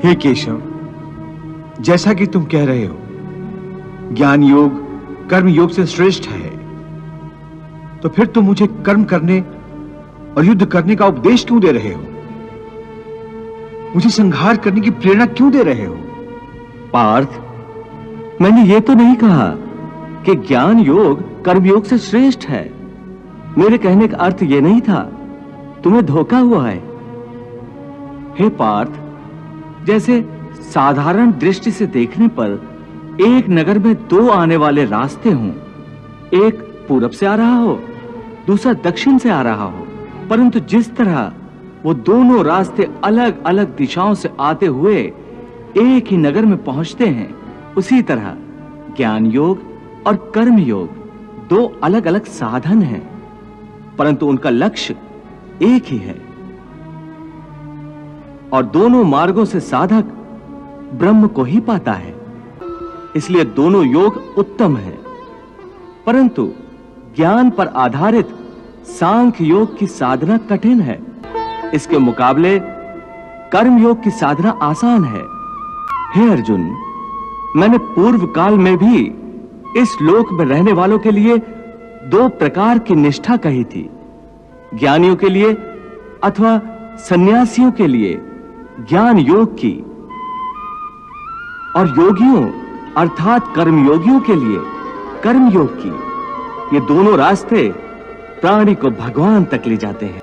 हे केशव, जैसा कि तुम कह रहे हो ज्ञान योग कर्म योग से श्रेष्ठ है, तो फिर तुम मुझे कर्म करने और युद्ध करने का उपदेश क्यों दे रहे हो? मुझे संहार करने की प्रेरणा क्यों दे रहे हो? पार्थ, मैंने ये तो नहीं कहा कि ज्ञान योग कर्म योग से श्रेष्ठ है। मेरे कहने का अर्थ ये नहीं था। तुम्हें धोखा हुआ है। हे पार्थ, जैसे साधारण दृष्टि से देखने पर एक नगर में दो आने वाले रास्ते हों, एक पूरब से आ रहा हो, दूसरा दक्षिण से आ रहा हो, परंतु जिस तरह वो दोनों रास्ते अलग अलग दिशाओं से आते हुए एक ही नगर में पहुंचते हैं, उसी तरह ज्ञान योग और कर्म योग दो अलग अलग साधन हैं, परंतु उनका लक्ष्य एक ही है। और दोनों मार्गों से साधक ब्रह्म को ही पाता है। इसलिए दोनों योग उत्तम है, परंतु ज्ञान पर आधारित सांख्य योग की साधना कठिन है। इसके मुकाबले कर्म योग की साधना आसान है। हे अर्जुन, मैंने पूर्व काल में भी इस लोक में रहने वालों के लिए दो प्रकार की निष्ठा कही थी, ज्ञानियों के लिए अथवा सन्यासियों के लिए ज्ञान योग की, और योगियों अर्थात कर्मयोगियों के लिए कर्म योग की। ये दोनों रास्ते प्राणी को भगवान तक ले जाते हैं।